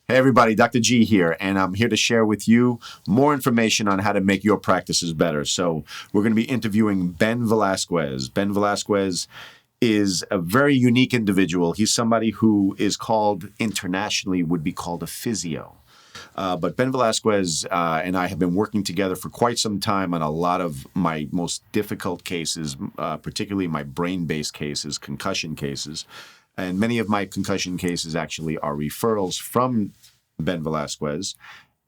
Hey everybody, Dr. G here, and I'm here to share with you more information on how to make your practices better. So we're going to be interviewing Ben Velasquez. Ben Velasquez is a very unique individual. He's somebody who is called, internationally, would be called a physio. But Ben Velasquez and I have been working together for quite some time on a lot of my most difficult cases, particularly my brain-based cases, concussion cases. And many of my concussion cases actually are referrals from Ben Velasquez.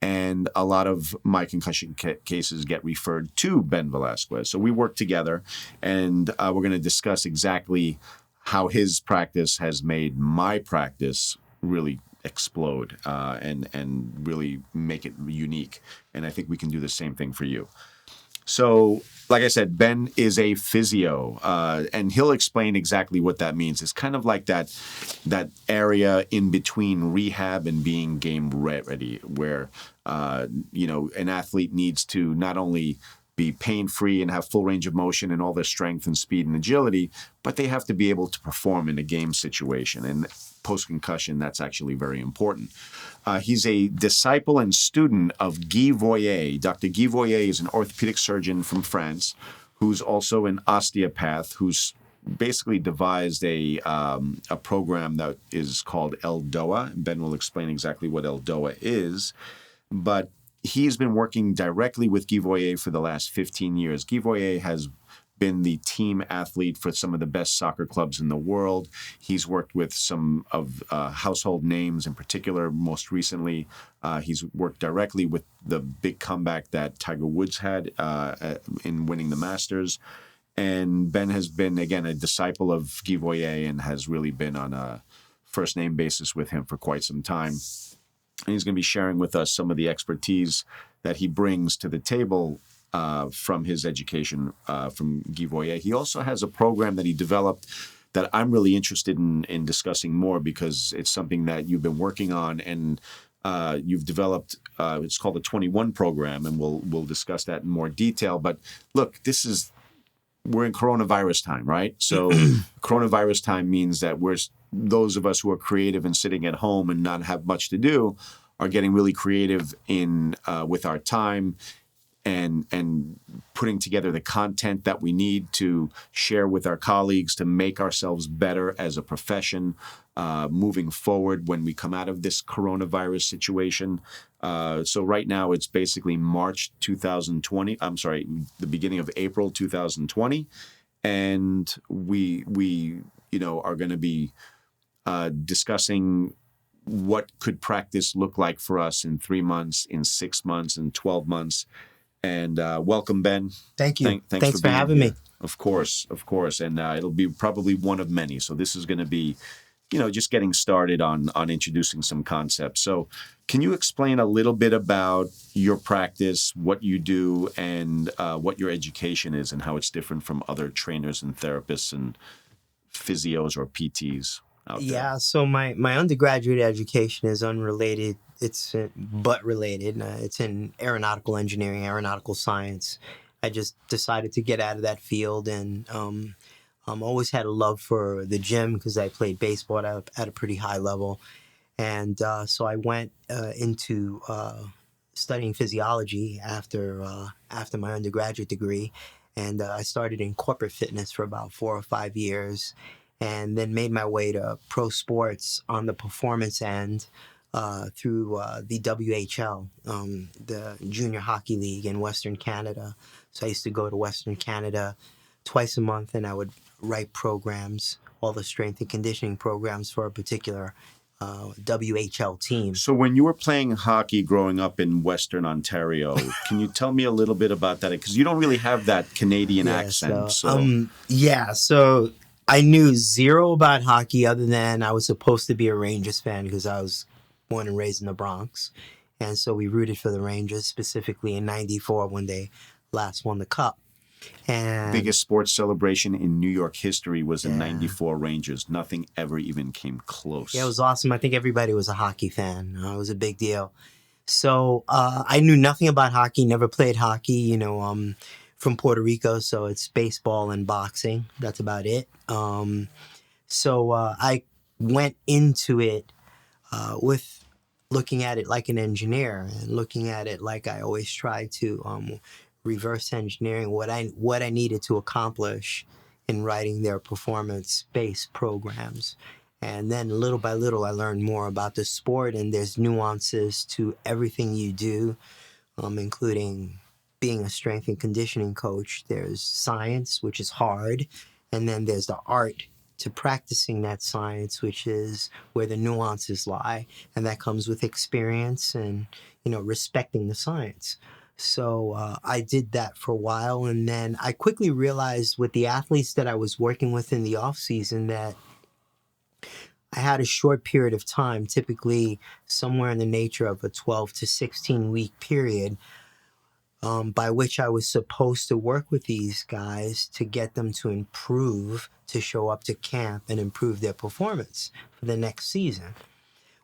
And a lot of my concussion cases get referred to Ben Velasquez. So we work together, and we're going to discuss exactly how his practice has made my practice really explode and really make it unique. And I think we can do the same thing for you. So, like I said, Ben is a physio, and he'll explain exactly what that means. It's kind of like that area in between rehab and being game ready, where an athlete needs to not only be pain-free and have full range of motion and all their strength and speed and agility, but they have to be able to perform in a game situation. And post-concussion, that's actually very important. He's a disciple and student of Guy Voyer. Dr. Guy Voyer is an orthopedic surgeon from France who's also an osteopath who's basically devised a program that is called ELDOA. Ben will explain exactly what ELDOA is. But he's been working directly with Guy Voyer for the last 15 years. Guy Voyer has been the team athlete for some of the best soccer clubs in the world. He's worked with some of household names in particular. Most recently, he's worked directly with the big comeback that Tiger Woods had in winning the Masters. And Ben has been, again, a disciple of Guy Voyer and has really been on a first-name basis with him for quite some time. And he's going to be sharing with us some of the expertise that he brings to the table from his education from Guy Voyer. He also has a program that he developed that I'm really interested in discussing more because it's something that you've been working on and you've developed. It's called the 21 program, and we'll discuss that in more detail. But look, we're in coronavirus time, right? So coronavirus time means that those of us who are creative and sitting at home and not have much to do are getting really creative with our time and putting together the content that we need to share with our colleagues to make ourselves better as a profession moving forward when we come out of this coronavirus situation. So right now it's basically March 2020. I'm sorry, the beginning of April 2020. And we are going to be discussing what could practice look like for us in 3 months, in 6 months, in 12 months. And welcome, Ben. Thank you. Thanks for having me. Of course. And it'll be probably one of many. So this is going to be, just getting started on introducing some concepts. So can you explain a little bit about your practice, what you do, and what your education is and how it's different from other trainers and therapists and physios or PTs out there? Yeah, so my undergraduate education is unrelated. It's but related. It's in aeronautical engineering, aeronautical science. I just decided to get out of that field and always had a love for the gym because I played baseball at a pretty high level. And so I went into studying physiology after my undergraduate degree. And I started in corporate fitness for about 4 or 5 years and then made my way to pro sports on the performance end through the WHL, the Junior Hockey League in Western Canada. So I used to go to Western Canada twice a month, and I would write programs, all the strength and conditioning programs for a particular WHL team. So when you were playing hockey growing up in Western Ontario, can you tell me a little bit about that? Because you don't really have that Canadian accent. So I knew zero about hockey other than I was supposed to be a Rangers fan because I was born and raised in the Bronx. And so we rooted for the Rangers, specifically in '94 when they last won the Cup. And biggest sports celebration in New York history was the '94 Rangers. Nothing ever even came close. Yeah, it was awesome. I think everybody was a hockey fan. It was a big deal. So I knew nothing about hockey, never played hockey, from Puerto Rico. So it's baseball and boxing. That's about it. So I went into it with looking at it like an engineer and looking at it like I always try to reverse engineering what I needed to accomplish in writing their performance-based programs. And then little by little, I learned more about the sport, and there's nuances to everything you do, including being a strength and conditioning coach. There's science, which is hard, and then there's the art to practicing that science, which is where the nuances lie, and that comes with experience and, respecting the science. So I did that for a while, and then I quickly realized with the athletes that I was working with in the off season that I had a short period of time, typically somewhere in the nature of a 12 to 16 week period, by which I was supposed to work with these guys to get them to improve, to show up to camp and improve their performance for the next season.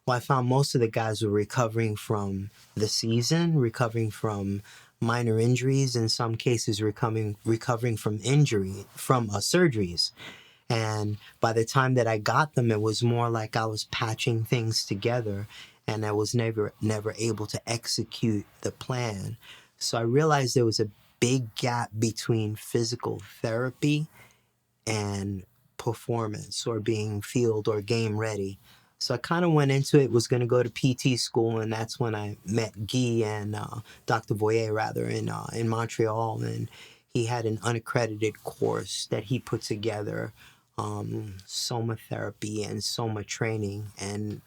Well, I found most of the guys were recovering from the season, recovering from minor injuries, in some cases recovering from surgeries. And by the time that I got them, it was more like I was patching things together, and I was never able to execute the plan. So I realized there was a big gap between physical therapy and performance, or being field or game ready. So I kind of went into it, was going to go to PT school, and that's when I met Guy and Dr. Voyer, in Montreal, and he had an unaccredited course that he put together, soma therapy and soma training, and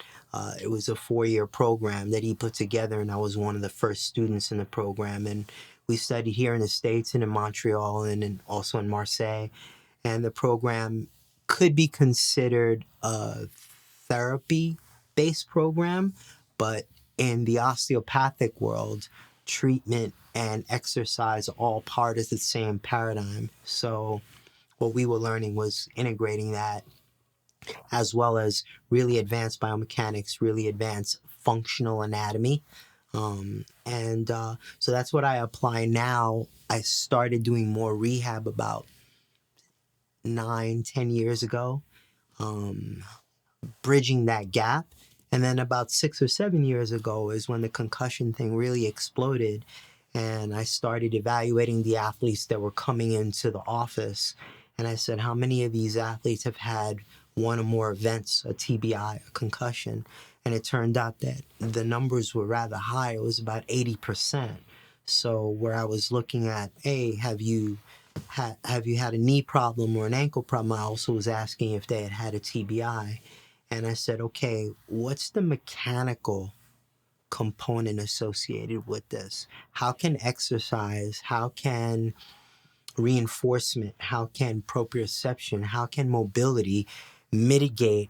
it was a 4-year program that he put together, and I was one of the first students in the program. And we studied here in the States and in Montreal and also in Marseille, and the program could be considered a therapy-based program, but in the osteopathic world, treatment and exercise are all part of the same paradigm. So what we were learning was integrating that, as well as really advanced biomechanics, really advanced functional anatomy. So that's what I apply now. I started doing more rehab about 9-10 years ago, bridging that gap. And then about 6 or 7 years ago is when the concussion thing really exploded, and I started evaluating the athletes that were coming into the office. And I said, how many of these athletes have had one or more events, a TBI, a concussion? And it turned out that the numbers were rather high. It was about 80%. So where I was looking at, hey, have you had a knee problem or an ankle problem? I also was asking if they had a TBI. And I said, okay, what's the mechanical component associated with this? How can exercise, how can reinforcement, how can proprioception, how can mobility mitigate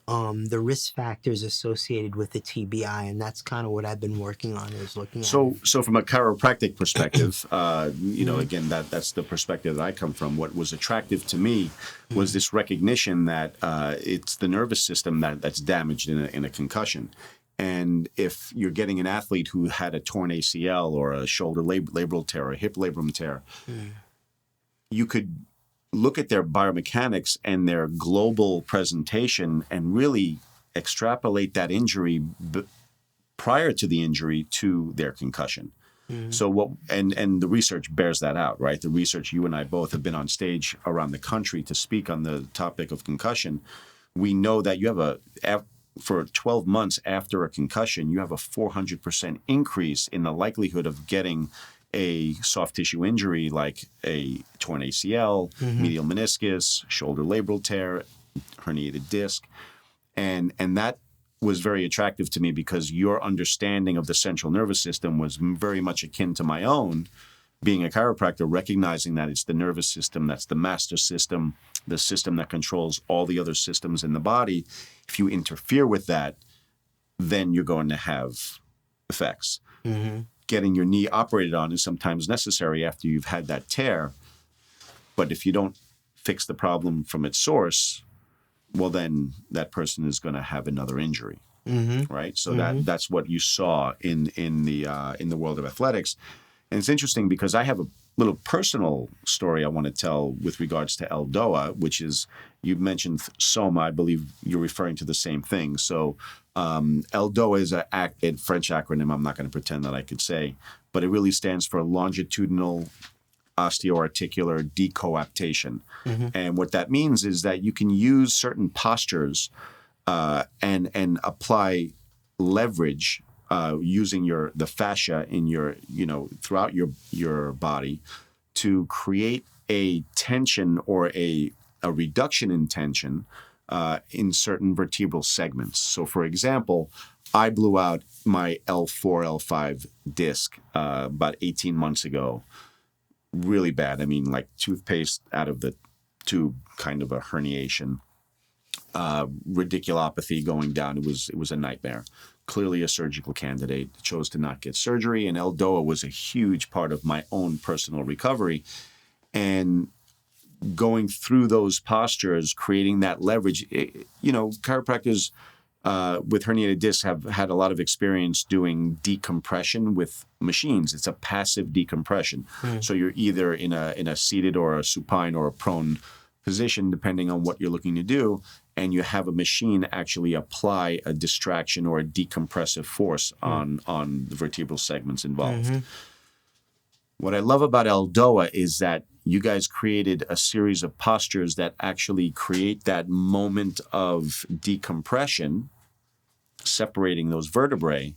the risk factors associated with the TBI? And that's kind of what I've been working on, is looking at. So from a chiropractic perspective, again, that's the perspective that I come from. What was attractive to me was this recognition that it's the nervous system that's damaged in a concussion. And if you're getting an athlete who had a torn ACL or a shoulder labral tear or a hip labrum tear, you could look at their biomechanics and their global presentation and really extrapolate that injury prior to the injury to their concussion. So and the research bears that out, right? The research, you and I both have been on stage around the country to speak on the topic of concussion. We know that you have for 12 months after a concussion, you have a 400% increase in the likelihood of getting a soft tissue injury like a torn ACL, medial meniscus, shoulder labral tear, herniated disc. And that was very attractive to me because your understanding of the central nervous system was very much akin to my own, being a chiropractor, recognizing that it's the nervous system that's the master system, the system that controls all the other systems in the body. If you interfere with that, then you're going to have effects. Getting your knee operated on is sometimes necessary after you've had that tear. But if you don't fix the problem from its source, well, then that person is going to have another injury, right? So that's what you saw in the world of athletics. And it's interesting because I have little personal story I want to tell with regards to ELDOA, which is, you mentioned SOMA. I believe you're referring to the same thing. So ELDOA is a French acronym. I'm not going to pretend that I could say, but it really stands for longitudinal osteoarticular decoaptation. And what that means is that you can use certain postures and apply leverage using the fascia in your, throughout your body to create a tension or a reduction in tension in certain vertebral segments. So, for example, I blew out my L4, L5 disc about 18 months ago. Really bad. I mean, like toothpaste out of the tube, kind of a herniation. Radiculopathy going down. It was a nightmare. Clearly a surgical candidate. Chose to not get surgery, and ELDOA was a huge part of my own personal recovery. And going through those postures, creating that leverage, chiropractors with herniated discs have had a lot of experience doing decompression with machines. It's a passive decompression. So you're either in a seated or a supine or a prone position, depending on what you're looking to do, and you have a machine actually apply a distraction or a decompressive force on the vertebral segments involved. What I love about ELDOA is that you guys created a series of postures that actually create that moment of decompression, separating those vertebrae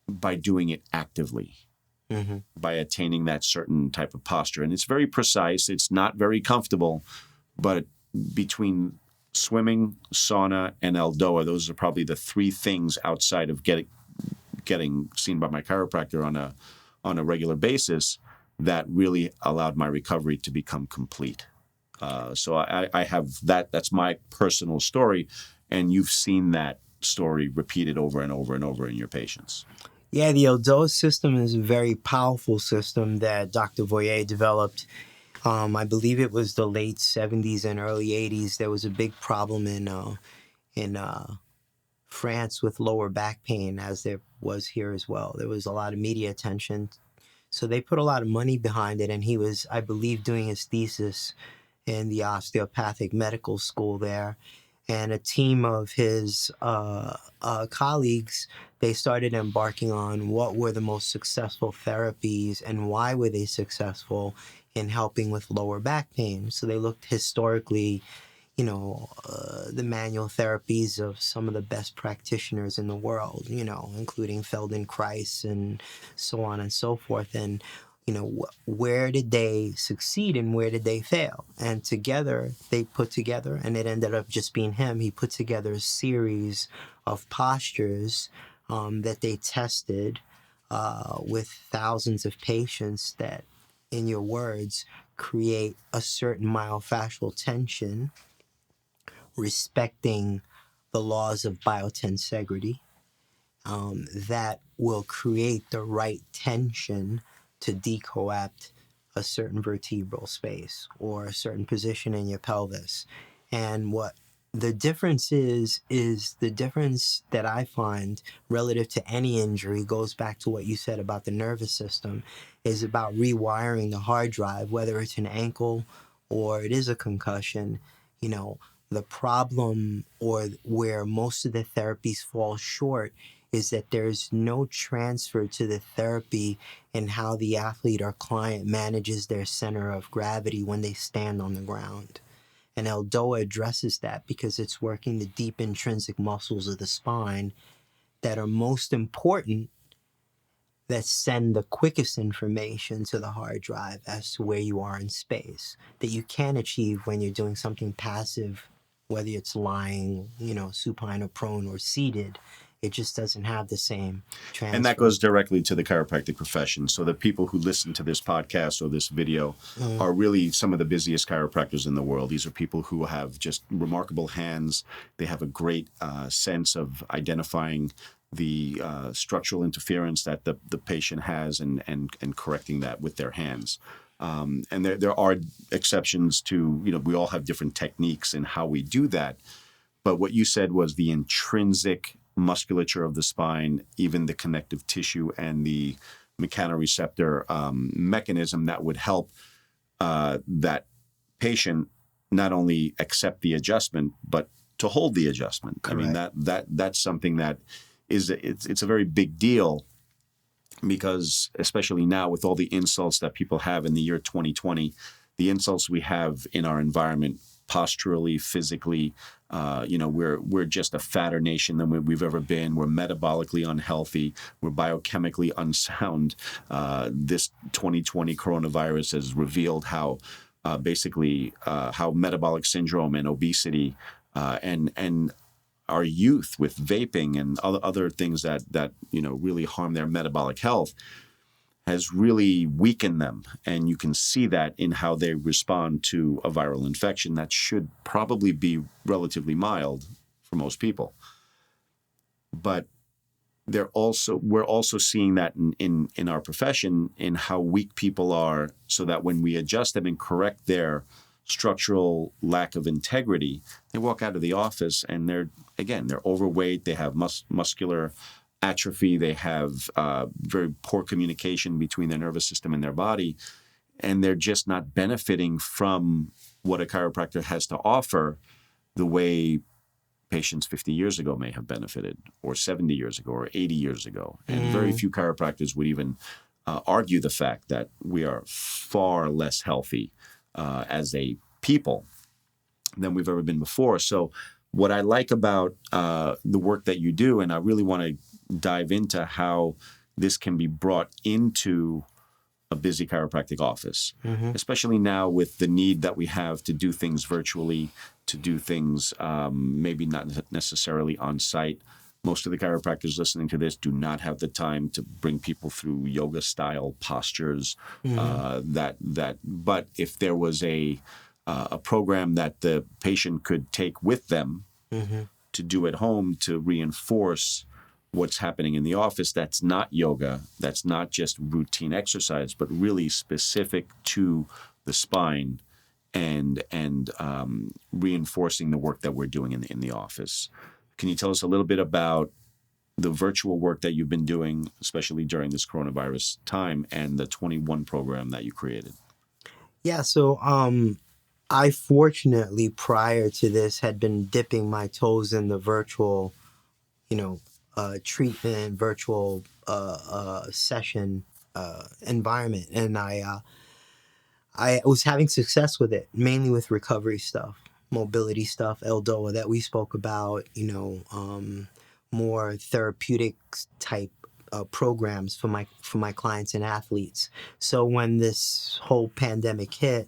by doing it actively. By attaining that certain type of posture. And it's very precise. It's not very comfortable, but between swimming, sauna, and ELDOA, those are probably the three things outside of getting seen by my chiropractor on a regular basis that really allowed my recovery to become complete. So I have that. That's my personal story, and you've seen that story repeated over and over and over in your patients. Yeah, the ELDOA system is a very powerful system that Dr. Voyer developed. I believe it was the late 70s and early 80s. There was a big problem in France with lower back pain, as there was here as well. There was a lot of media attention. So they put a lot of money behind it, and he was, I believe, doing his thesis in the osteopathic medical school there. And a team of his colleagues, they started embarking on what were the most successful therapies and why were they successful in helping with lower back pain. So they looked historically, the manual therapies of some of the best practitioners in the world, including Feldenkrais and so on and so forth. And where did they succeed and where did they fail? And together, they put together, and it ended up just being him. He put together a series of postures that they tested with thousands of patients that, in your words, create a certain myofascial tension, respecting the laws of biotensegrity, that will create the right tension to decoapt a certain vertebral space or a certain position in your pelvis. And what the difference is the difference that I find relative to any injury goes back to what you said about the nervous system, is about rewiring the hard drive, whether it's an ankle or it is a concussion. The problem, or where most of the therapies fall short, is that there's no transfer to the therapy in how the athlete or client manages their center of gravity when they stand on the ground. And ELDOA addresses that because it's working the deep intrinsic muscles of the spine that are most important, that send the quickest information to the hard drive as to where you are in space, that you can achieve when you're doing something passive, whether it's lying, supine or prone or seated. It just doesn't have the same transfer. And that goes directly to the chiropractic profession. So the people who listen to this podcast or this video are really some of the busiest chiropractors in the world. These are people who have just remarkable hands. They have a great sense of identifying the structural interference that the patient has and correcting that with their hands. And there are exceptions to, we all have different techniques in how we do that. But what you said was the intrinsic musculature of the spine, even the connective tissue and the mechanoreceptor mechanism that would help that patient not only accept the adjustment, but to hold the adjustment. Correct. I mean, that's something that it's a very big deal, because especially now with all the insults that people have in the year 2020, the insults we have in our environment, posturally, physically, we're just a fatter nation than we've ever been. We're metabolically unhealthy. We're biochemically unsound. This 2020 coronavirus has revealed how how metabolic syndrome and obesity and our youth with vaping and other things that really harm their metabolic health has really weakened them. And you can see that in how they respond to a viral infection that should probably be relatively mild for most people. But we're also seeing that in our profession, in how weak people are, so that when we adjust them and correct their structural lack of integrity, they walk out of the office and they're overweight, they have muscular atrophy, they have very poor communication between their nervous system and their body, and they're just not benefiting from what a chiropractor has to offer the way patients 50 years ago may have benefited, or 70 years ago, or 80 years ago. And very few chiropractors would even argue the fact that we are far less healthy as a people than we've ever been before. So what I like about the work that you do, and I really want to dive into how this can be brought into a busy chiropractic office, especially now with the need that we have to do things virtually, to do things maybe not necessarily on site. Most of the chiropractors listening to this do not have the time to bring people through yoga style postures. But if there was a program that the patient could take with them to do at home to reinforce what's happening in the office, that's not yoga, that's not just routine exercise, but really specific to the spine and reinforcing the work that we're doing in the office. Can you tell us a little bit about the virtual work that you've been doing, especially during this coronavirus time, and the 21 program that you created? Yeah, so I fortunately, prior to this, had been dipping my toes in the virtual, treatment, virtual session environment, and I was having success with it, mainly with recovery stuff, mobility stuff, ELDOA that we spoke about, more therapeutic type programs for my clients and athletes. So when this whole pandemic hit,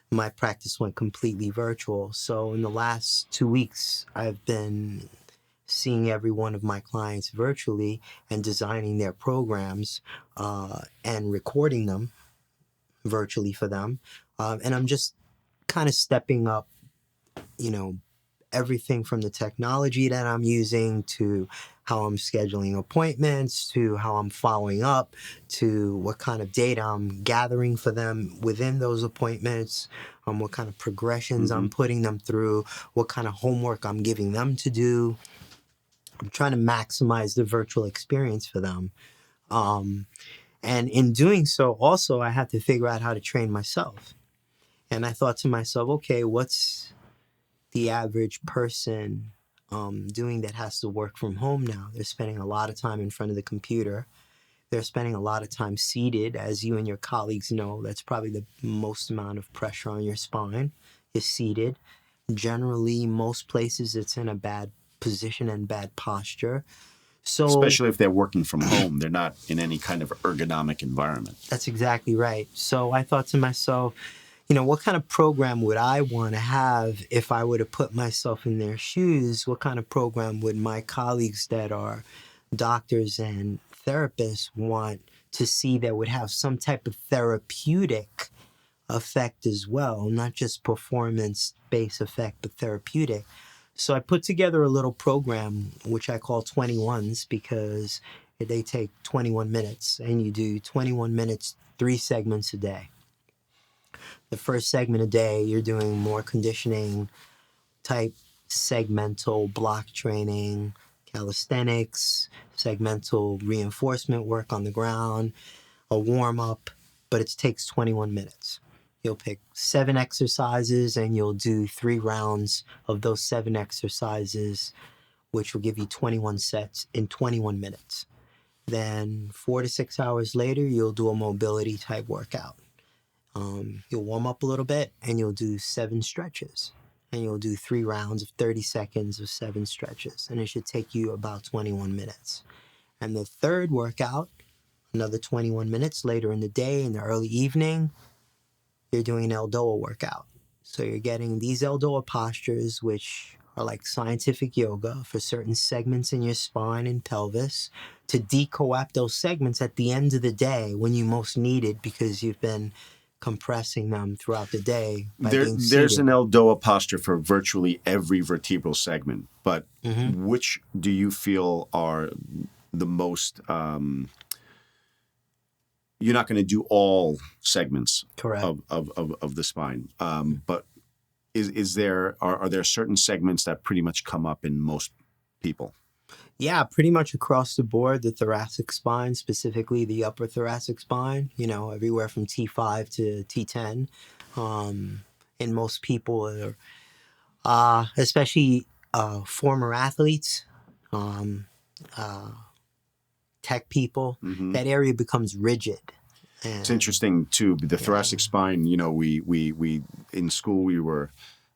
my practice went completely virtual. So in the last 2 weeks, I've been seeing every one of my clients virtually and designing their programs and recording them virtually for them. And I'm just kind of stepping up, everything from the technology that I'm using to how I'm scheduling appointments, to how I'm following up, to what kind of data I'm gathering for them within those appointments, what kind of progressions I'm putting them through, what kind of homework I'm giving them to do. I'm trying to maximize the virtual experience for them. And in doing so, also, I had to figure out how to train myself. And I thought to myself, okay, what's the average person doing that has to work from home now? They're spending a lot of time in front of the computer. They're spending a lot of time seated. As you and your colleagues know, that's probably the most amount of pressure on your spine is seated. Generally, most places it's in a bad position and bad posture. So, especially if they're working from home, they're not in any kind of ergonomic environment. That's exactly right. So I thought to myself, what kind of program would I want to have if I were to put myself in their shoes? What kind of program would my colleagues that are doctors and therapists want to see that would have some type of therapeutic effect as well, not just performance-based effect, but therapeutic. So I put together a little program, which I call 21s, because they take 21 minutes, and you do 21 minutes, 3 segments a day. The first segment a day, you're doing more conditioning type segmental block training, calisthenics, segmental reinforcement work on the ground, a warm up, but it takes 21 minutes. You'll pick 7 exercises and you'll do 3 rounds of those 7 exercises, which will give you 21 sets in 21 minutes. Then 4 to 6 hours later, you'll do a mobility type workout. You'll warm up a little bit and you'll do 7 stretches. And you'll do 3 rounds of 30 seconds of 7 stretches. And it should take you about 21 minutes. And the third workout, another 21 minutes later in the day, in the early evening, you're doing an ELDOA workout. So you're getting these ELDOA postures, which are like scientific yoga for certain segments in your spine and pelvis, to decoapt those segments at the end of the day when you most need it because you've been compressing them throughout the day by being seated. There's an ELDOA posture for virtually every vertebral segment, but which do you feel are the most... you're not going to do all segments Correct. of the spine, but are there certain segments that pretty much come up in most people? Yeah, pretty much across the board, the thoracic spine, specifically the upper thoracic spine, everywhere from T5 to T10. And most people are, especially former athletes, tech people, that area becomes rigid. And it's interesting too. The thoracic spine, we in school we were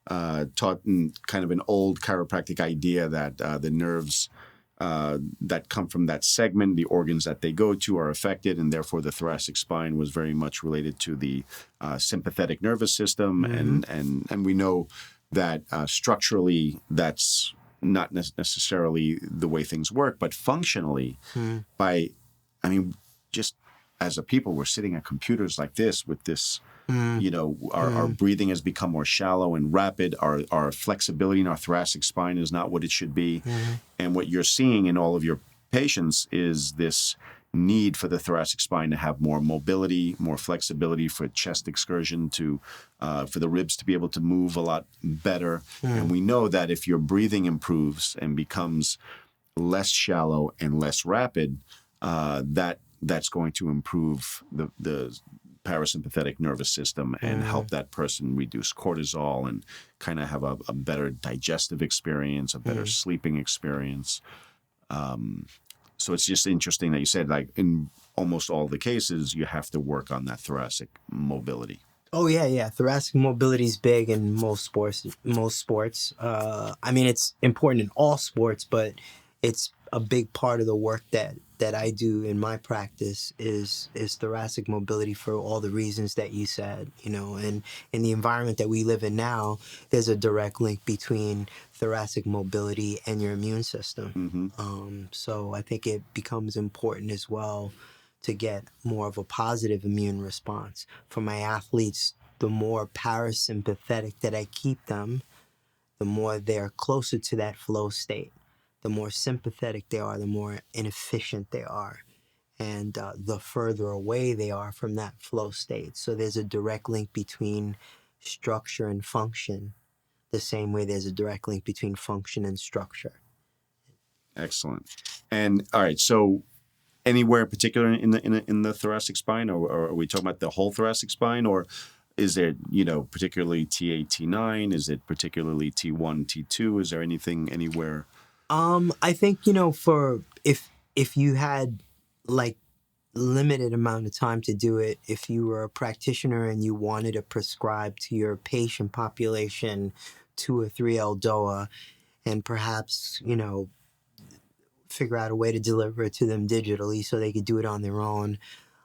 taught in kind of an old chiropractic idea that the nerves that come from that segment, the organs that they go to, are affected, and therefore the thoracic spine was very much related to the sympathetic nervous system, and we know that structurally that's not necessarily the way things work, but functionally, just as a people, we're sitting at computers like this with this, our breathing has become more shallow and rapid. Our flexibility in our thoracic spine is not what it should be. And what you're seeing in all of your patients is this need for the thoracic spine to have more mobility, more flexibility, for chest excursion, for the ribs to be able to move a lot better. And we know that if your breathing improves and becomes less shallow and less rapid, that's going to improve the parasympathetic nervous system and help that person reduce cortisol and kind of have a better digestive experience, a better sleeping experience. So it's just interesting that you said, like, in almost all the cases, you have to work on that thoracic mobility. Oh, yeah. Thoracic mobility is big in most sports. It's important in all sports, but it's a big part of the work that I do in my practice is thoracic mobility for all the reasons that you said, and in the environment that we live in now, there's a direct link between thoracic mobility and your immune system. So I think it becomes important as well to get more of a positive immune response. For my athletes, the more parasympathetic that I keep them, the more they're closer to that flow state. The more sympathetic they are, the more inefficient they are, and the further away they are from that flow state. So there's a direct link between structure and function, the same way there's a direct link between function and structure. Excellent. And all right, so anywhere in particular in the thoracic spine, or are we talking about the whole thoracic spine, or is there, particularly T8, T9? Is it particularly T1, T2? Is there anything anywhere? I think, for if you had like limited amount of time to do it, if you were a practitioner and you wanted to prescribe to your patient population 2 or 3 ELDOA and perhaps, figure out a way to deliver it to them digitally so they could do it on their own.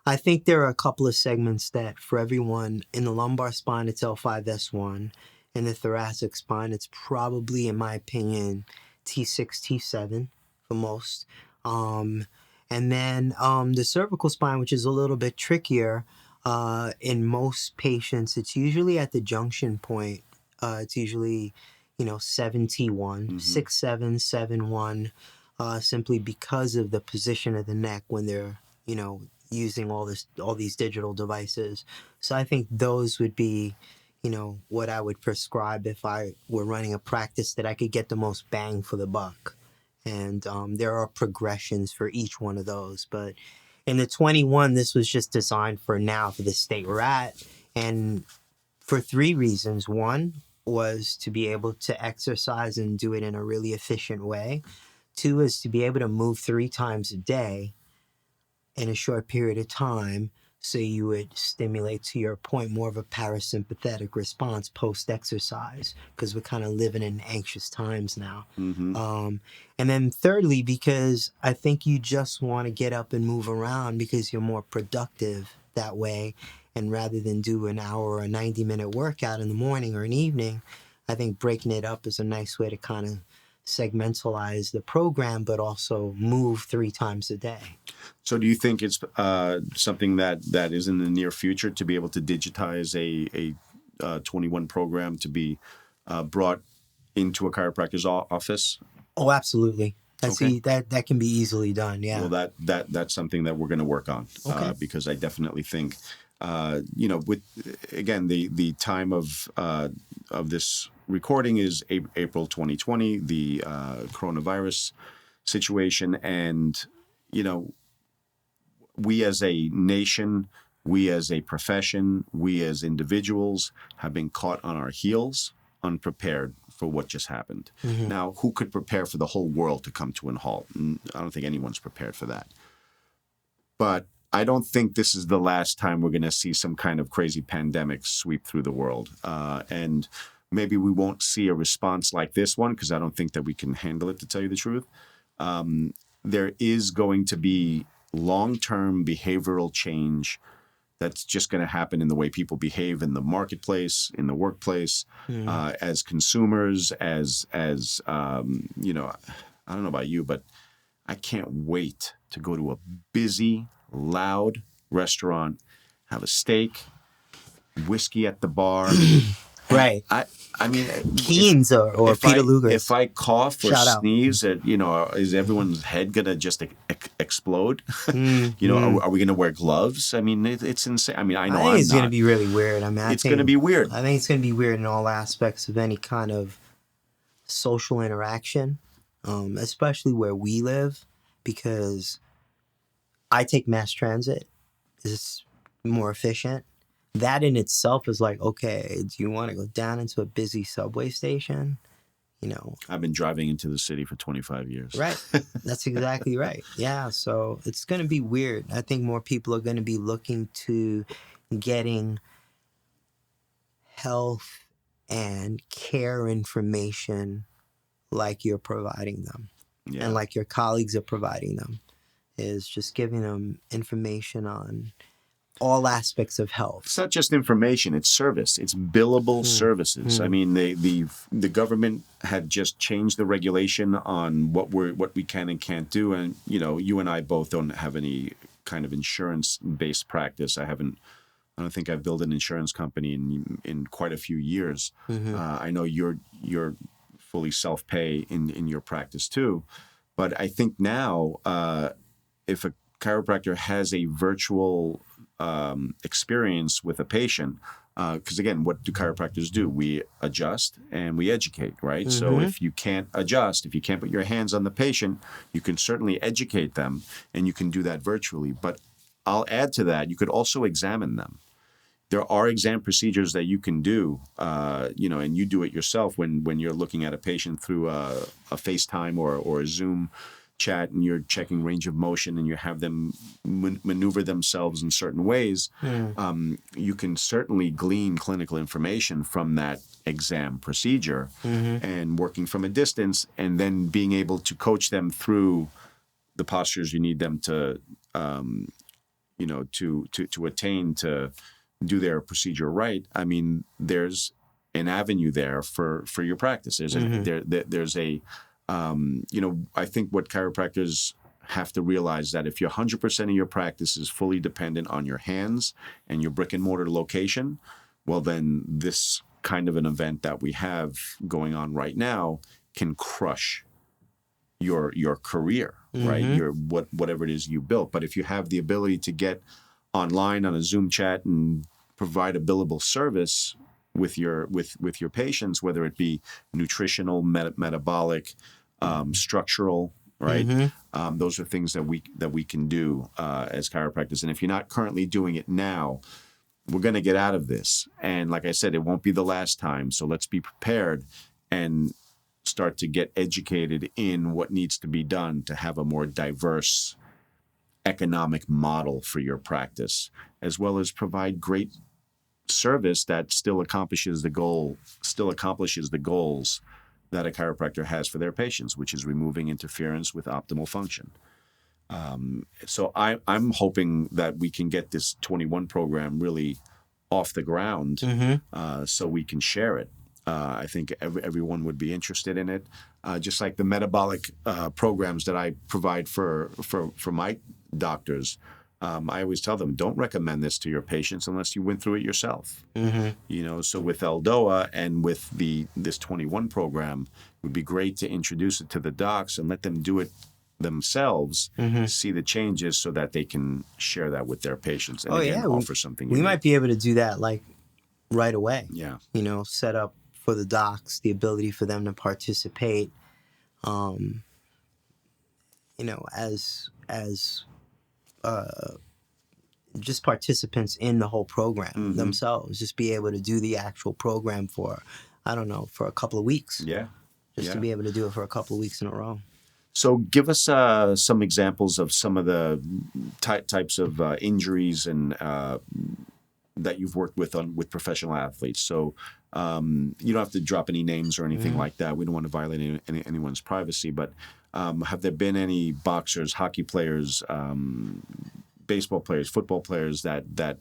I think there are a couple of segments that for everyone in the lumbar spine, it's L5-S1. In the thoracic spine, it's probably, in my opinion, T6, T7 for most. And then the cervical spine, which is a little bit trickier, in most patients, it's usually at the junction point. It's usually, 7T1, 6-7, 7-1, simply because of the position of the neck when they're, using all these digital devices. So I think those would be, what I would prescribe if I were running a practice that I could get the most bang for the buck. And there are progressions for each one of those. But In the 21, this was just designed for now, for the state we're at. And for 3 reasons. One was to be able to exercise and do it in a really efficient way. 2 is to be able to move 3 times a day in a short period of time, so you would stimulate, to your point, more of a parasympathetic response post-exercise, because we're kind of living in anxious times now. And then thirdly, because I think you just want to get up and move around because you're more productive that way. And rather than do an hour or a 90-minute workout in the morning or an evening, I think breaking it up is a nice way to kind of segmentalize the program, but also move 3 times a day. So do you think it's something that is in the near future to be able to digitize a 21 program to be brought into a chiropractor's office? Oh, absolutely. Okay. That can be easily done. Yeah. Well, that's something that we're going to work on, because I definitely think, with, again, the time of this recording is April 2020, the coronavirus situation, and we as a nation, we as a profession, we as individuals have been caught on our heels, unprepared for what just happened. Now, who could prepare for the whole world to come to a halt? I don't think anyone's prepared for that. But I don't think this is the last time we're going to see some kind of crazy pandemic sweep through the world. And maybe we won't see a response like this one, because I don't think that we can handle it, to tell you the truth. There is going to be long-term behavioral change that's just going to happen in the way people behave in the marketplace, in the workplace, as consumers, as I don't know about you, but I can't wait to go to a busy, loud restaurant, have a steak, whiskey at the bar. Right. I mean, Keen's or Peter Luger's. If I cough or Shout out. sneeze, is everyone's head gonna just explode? Are we gonna wear gloves? I mean, it's insane. I mean, I know I think it's I'm going to be really weird. I mean, It's going to be weird. I think it's going to be weird in all aspects of any kind of social interaction, especially where we live, because I take mass transit. It's more efficient. That in itself is like, okay, do you want to go down into a busy subway station? I've been driving into the city for 25 years. Right. That's exactly right. Yeah. So it's going to be weird. I think more people are going to be looking to getting health and care information like you're providing them, and like your colleagues are providing them, is just giving them information on all aspects of health. It's not just information; it's service. It's billable services. I mean, the government had just changed the regulation on what we can and can't do, and you and I both don't have any kind of insurance-based practice. I don't think I've built an insurance company in quite a few years. I know you're fully self-pay in your practice too, but I think now if a chiropractor has a virtual experience with a patient, because again, what do chiropractors do? We adjust and we educate, right? So if you can't adjust, if you can't put your hands on the patient, you can certainly educate them, and you can do that virtually. But I'll add to that, you could also examine them. There are exam procedures that you can do, and you do it yourself when you're looking at a patient through a FaceTime or a Zoom chat, and you're checking range of motion, and you have them maneuver themselves in certain ways. You can certainly glean clinical information from that exam procedure, and working from a distance, and then being able to coach them through the postures you need them to attain to do their procedure right. I mean, there's an avenue there for your practice. There's I think what chiropractors have to realize, that if 100% of your practice is fully dependent on your hands and your brick and mortar location, well, then this kind of an event that we have going on right now can crush your career, right? Your whatever it is you built. But if you have the ability to get online on a Zoom chat and provide a billable service with your patients, whether it be nutritional, metabolic, structural, right? Mm-hmm. Those are things that we can do as chiropractors. And if you're not currently doing it now, we're going to get out of this. And like I said, it won't be the last time. So let's be prepared and start to get educated in what needs to be done to have a more diverse economic model for your practice, as well as provide great service that still accomplishes the goals that a chiropractor has for their patients, which is removing interference with optimal function. So I'm hoping that we can get this 21 program really off the ground, so we can share it. I think everyone would be interested in it, just like the metabolic programs that I provide for my doctors. I always tell them, don't recommend this to your patients unless you went through it yourself. So with ELDOA and with this 21 program, it would be great to introduce it to the docs and let them do it themselves, see the changes so that they can share that with their patients and offer something we unique. might be able to do that like right away. Yeah. Set up for the docs the ability for them to participate, as just participants in the whole program themselves. Just be able to do the actual program for, I don't know, for a couple of weeks. Yeah. To be able to do it for a couple of weeks in a row. So give us some examples of some of the types of injuries and that you've worked with professional athletes. So you don't have to drop any names or anything like that. We don't want to violate anyone's privacy. But have there been any boxers, hockey players, baseball players, football players that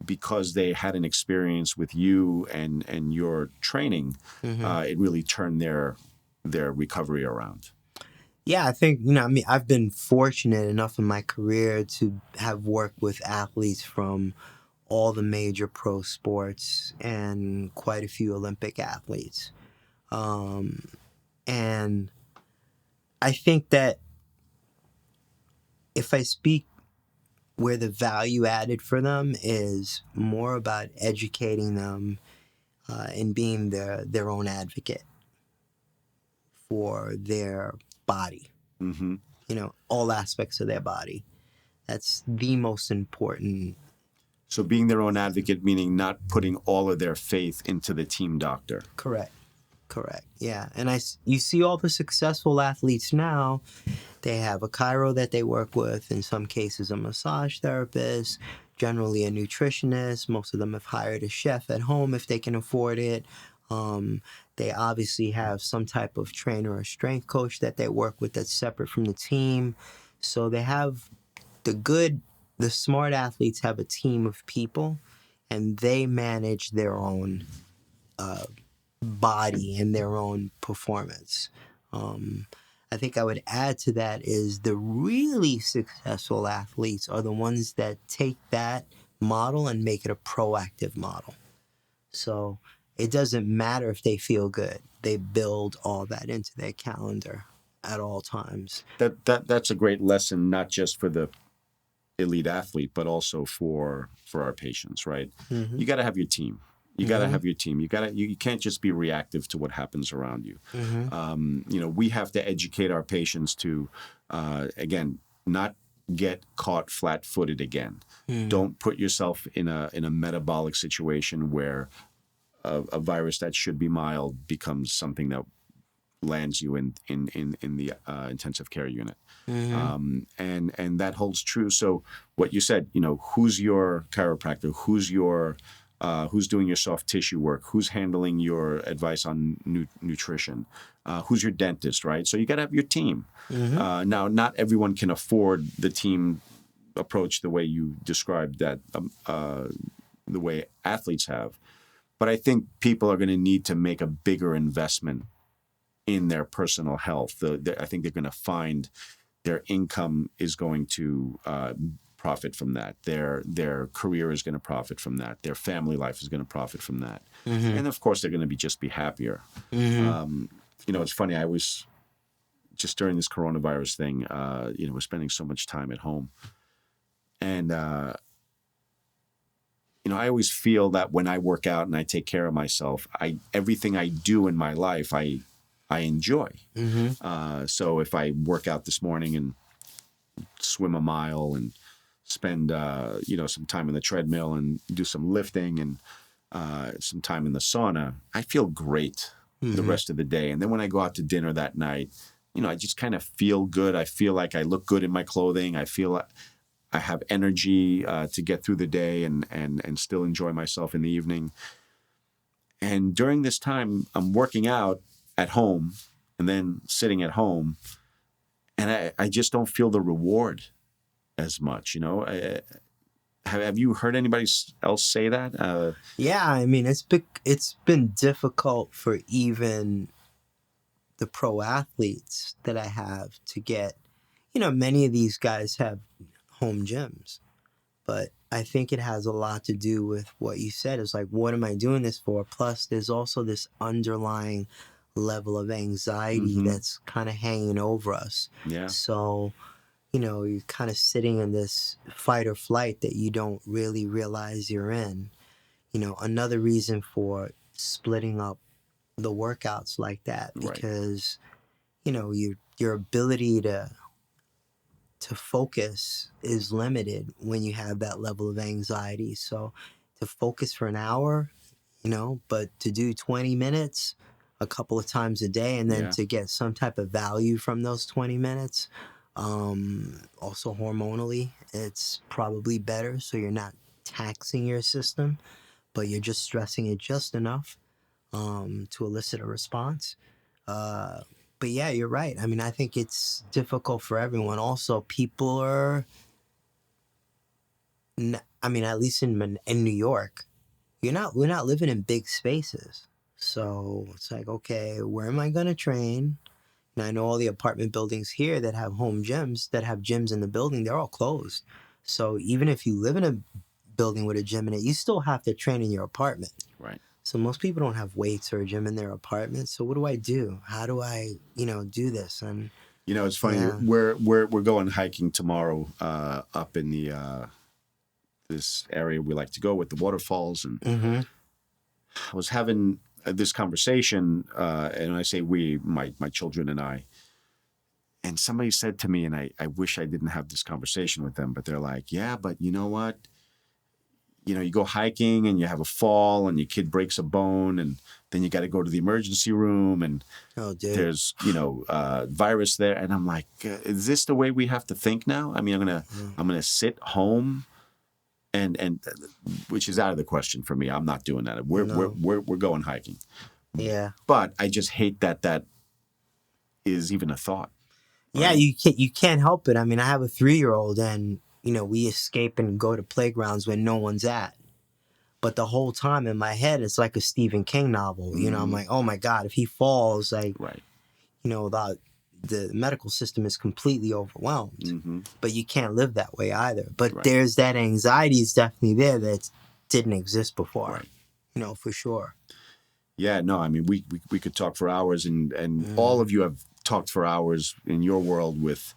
because they had an experience with you and your training, it really turned their recovery around? Yeah, I think, I've been fortunate enough in my career to have worked with athletes from all the major pro sports and quite a few Olympic athletes. And I think that if I speak where the value added for them is more about educating them and being their own advocate for their body, all aspects of their body. That's the most important. So being their own advocate, meaning not putting all of their faith into the team doctor. Correct. Yeah. And you see all the successful athletes now, they have a chiro that they work with, in some cases a massage therapist, generally a nutritionist. Most of them have hired a chef at home if they can afford it. They obviously have some type of trainer or strength coach that they work with that's separate from the team. So they have the smart athletes have a team of people, and they manage their own body and their own performance. I think I would add to that is the really successful athletes are the ones that take that model and make it a proactive model. So it doesn't matter if they feel good. They build all that into their calendar at all times. That's a great lesson, not just for the elite athlete, but also for our patients, right? You got to have your team. You got to have your team. You can't just be reactive to what happens around you. We have to educate our patients to, again, not get caught flat-footed again. Don't put yourself in a metabolic situation where a virus that should be mild becomes something that lands you in the intensive care unit. And that holds true. So what you said, who's your chiropractor? Who's doing your soft tissue work? Who's handling your advice on nutrition? Who's your dentist, right? So you got to have your team. Now, not everyone can afford the team approach the way you described that, the way athletes have. But I think people are going to need to make a bigger investment in their personal health. I think they're going to find their income is going to profit from that. Their career is going to profit from that. Their family life is going to profit from that. And of course, they're going to just be happier. It's funny. I was just during this coronavirus thing. We're spending so much time at home, and I always feel that when I work out and I take care of myself, everything I do in my life, I I enjoy. Mm-hmm. So if I work out this morning and swim a mile and spend some time in the treadmill and do some lifting and some time in the sauna, I feel great the rest of the day. And then when I go out to dinner that night, I just kind of feel good. I feel like I look good in my clothing. I feel like I have energy to get through the day and still enjoy myself in the evening. And during this time, I'm working out at home and then sitting at home, and I just don't feel the reward as much. Have you heard anybody else say that? Yeah, I mean, it's been difficult for even the pro athletes that I have to get. Many of these guys have home gyms, but I think it has a lot to do with what you said. It's like, what am I doing this for? Plus, there's also this underlying level of anxiety that's kind of hanging over us. Yeah. So, you're kind of sitting in this fight or flight that you don't really realize you're in. Another reason for splitting up the workouts like that, because, your ability to focus is limited when you have that level of anxiety. So to focus for an hour, but to do 20 minutes a couple of times a day, and then to get some type of value from those 20 minutes, also hormonally, it's probably better. So you're not taxing your system, but you're just stressing it just enough to elicit a response. But yeah, you're right. I mean, I think it's difficult for everyone. Also, people are, at least in New York, we're not living in big spaces. So it's like, okay, where am I going to train? And I know all the apartment buildings here that have home gyms, that have gyms in the building, they're all closed. So even if you live in a building with a gym in it, you still have to train in your apartment. Right. So most people don't have weights or a gym in their apartment. So what do I do? How do I, do this? And it's funny. Yeah. We're going hiking tomorrow up in the this area we like to go with the waterfalls, and I was having this conversation, and I say we, my children and I. And somebody said to me, and I wish I didn't have this conversation with them, but they're like, yeah, but you know what? You go hiking and you have a fall and your kid breaks a bone, and then you got to go to the emergency room, and there's, virus there. And I'm like, is this the way we have to think now? I mean, I'm going to sit home and which is out of the question for me. I'm not doing that. We're going hiking. Yeah. But I just hate that is even a thought. Right? Yeah, you can't help it. I mean, I have a 3-year-old, and we escape and go to playgrounds when no one's at. But the whole time in my head, it's like a Stephen King novel. I'm like, oh my God, if he falls, like, the medical system is completely overwhelmed. But you can't live that way either. But there's that anxiety is definitely there that didn't exist before. For sure. Yeah, no, I mean, we could talk for hours, and all of you have talked for hours in your world with,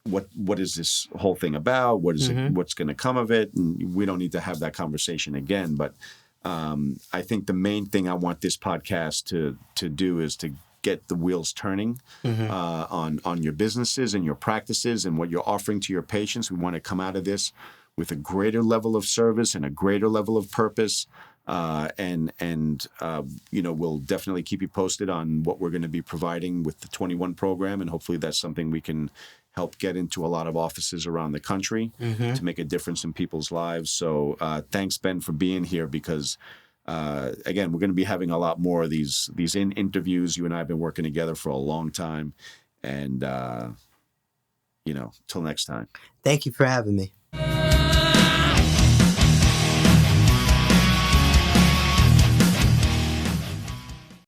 what is this whole thing about? What is it? What's going to come of it? And we don't need to have that conversation again. But I think the main thing I want this podcast to do is to get the wheels turning on your businesses and your practices and what you're offering to your patients. We want to come out of this with a greater level of service and a greater level of purpose. We'll definitely keep you posted on what we're going to be providing with the 21 program, and hopefully that's something we can help get into a lot of offices around the country to make a difference in people's lives. So thanks, Ben, for being here, because again, we're going to be having a lot more of these interviews. You and I have been working together for a long time, and till next time. Thank you for having me.